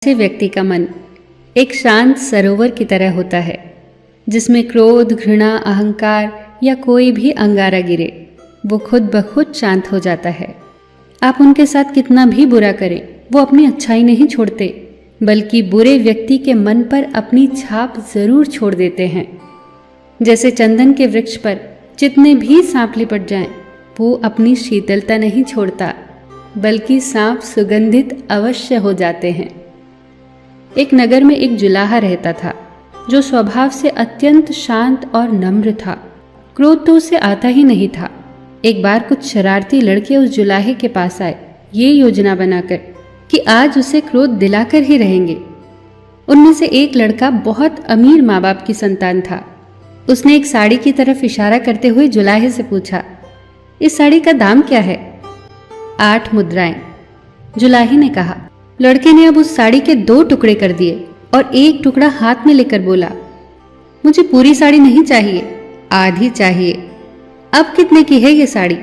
ऐसे व्यक्ति का मन एक शांत सरोवर की तरह होता है जिसमें क्रोध, घृणा, अहंकार या कोई भी अंगारा गिरे वो खुद ब खुद शांत हो जाता है। आप उनके साथ कितना भी बुरा करें, वो अपनी अच्छाई नहीं छोड़ते, बल्कि बुरे व्यक्ति के मन पर अपनी छाप जरूर छोड़ देते हैं। जैसे चंदन के वृक्ष पर जितने भी सांप लिपट जाएं, वो अपनी शीतलता नहीं छोड़ता, बल्कि सांप सुगंधित अवश्य हो जाते हैं। एक नगर में एक जुलाहा रहता था जो स्वभाव से अत्यंत शांत और नम्र था। क्रोध तो उसे आता ही नहीं था। एक बार कुछ शरारती लड़के उस जुलाहे के पास आए, ये योजना बनाकर कि आज उसे क्रोध दिलाकर ही रहेंगे। उनमें से एक लड़का बहुत अमीर माँ बाप की संतान था। उसने एक साड़ी की तरफ इशारा करते हुए जुलाहे से पूछा, इस साड़ी का दाम क्या है? 8 मुद्राएं। जुलाहे ने कहा। लड़के ने अब उस साड़ी के 2 टुकड़े कर दिए और एक टुकड़ा हाथ में लेकर बोला, मुझे पूरी साड़ी नहीं चाहिए, आधी चाहिए। अब कितने की है ये साड़ी?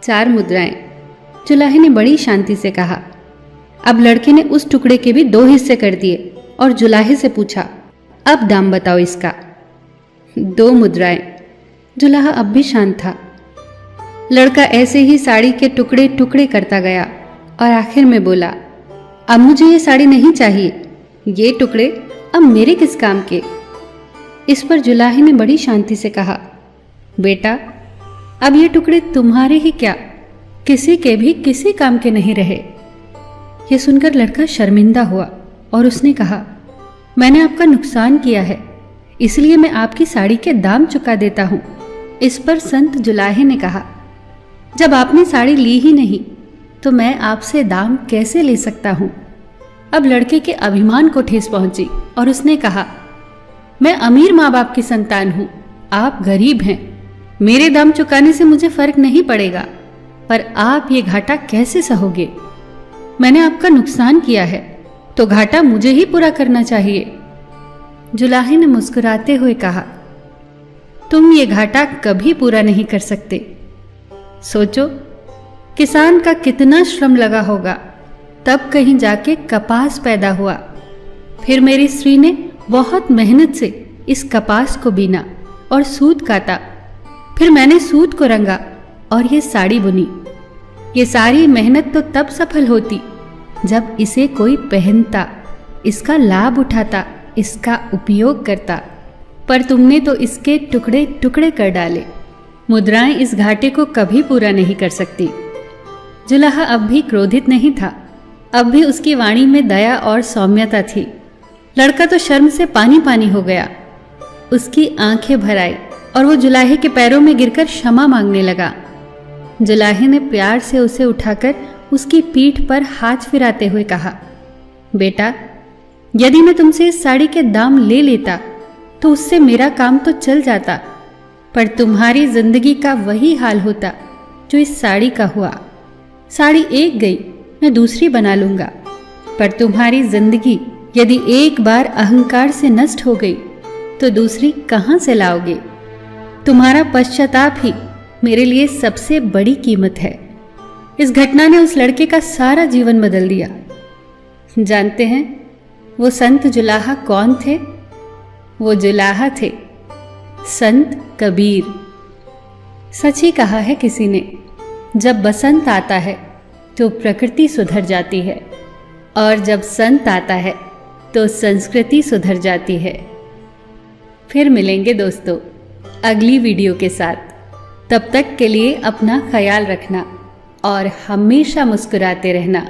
4 मुद्राएं। जुलाहे ने बड़ी शांति से कहा। अब लड़के ने उस टुकड़े के भी 2 हिस्से कर दिए और जुलाहे से पूछा, अब दाम बताओ इसका। 2 मुद्राएं। जुलाहा अब भी शांत था। लड़का ऐसे ही साड़ी के टुकड़े टुकड़े करता गया और आखिर में बोला, अब मुझे ये साड़ी नहीं चाहिए, ये टुकड़े अब मेरे किस काम के? इस पर जुलाहे ने बड़ी शांति से कहा, बेटा अब ये टुकड़े तुम्हारे ही क्या, किसी के भी किसी काम के नहीं रहे। यह सुनकर लड़का शर्मिंदा हुआ और उसने कहा, मैंने आपका नुकसान किया है, इसलिए मैं आपकी साड़ी के दाम चुका देता हूं। इस पर संत जुलाहे ने कहा, जब आपने साड़ी ली ही नहीं तो मैं आपसे दाम कैसे ले सकता हूं? अब लड़के के अभिमान को ठेस पहुंची और उसने कहा, मैं अमीर माँ बाप की संतान हूं, आप गरीब हैं, मेरे दाम चुकाने से मुझे फर्क नहीं पड़ेगा, पर आप ये घाटा कैसे सहोगे? मैंने आपका नुकसान किया है तो घाटा मुझे ही पूरा करना चाहिए। जुलाहे ने मुस्कुराते हुए कहा, तुम ये घाटा कभी पूरा नहीं कर सकते। सोचो, किसान का कितना श्रम लगा होगा, तब कहीं जाके कपास पैदा हुआ। फिर मेरी स्त्री ने बहुत मेहनत से इस कपास को बीना और सूत काटा। फिर मैंने सूत को रंगा और ये साड़ी बुनी। ये सारी मेहनत तो तब सफल होती जब इसे कोई पहनता, इसका लाभ उठाता, इसका उपयोग करता, पर तुमने तो इसके टुकड़े टुकड़े कर डाले। मुद्राएं इस घाटे को कभी पूरा नहीं कर सकती। जुलाहा अब भी क्रोधित नहीं था। अब भी उसकी वाणी में दया और सौम्यता थी। लड़का तो शर्म से पानी पानी हो गया। उसकी आंखें भर आई और वो जुलाहे के पैरों में गिरकर क्षमा मांगने लगा। जुलाहे ने प्यार से उसे उठाकर उसकी पीठ पर हाथ फिराते हुए कहा, बेटा यदि मैं तुमसे इस साड़ी के दाम ले लेता तो उससे मेरा काम तो चल जाता, पर तुम्हारी जिंदगी का वही हाल होता जो इस साड़ी का हुआ। साड़ी एक गई, मैं दूसरी बना लूंगा, पर तुम्हारी जिंदगी यदि एक बार अहंकार से नष्ट हो गई तो दूसरी कहां से लाओगे? तुम्हारा पश्चाताप ही मेरे लिए सबसे बड़ी कीमत है। इस घटना ने उस लड़के का सारा जीवन बदल दिया। जानते हैं वो संत जुलाहा कौन थे? वो जुलाहा थे संत कबीर। सच ही कहा है किसी ने, जब बसंत आता है तो प्रकृति सुधर जाती है, और जब संत आता है तो संस्कृति सुधर जाती है। फिर मिलेंगे दोस्तों अगली वीडियो के साथ। तब तक के लिए अपना ख्याल रखना और हमेशा मुस्कुराते रहना।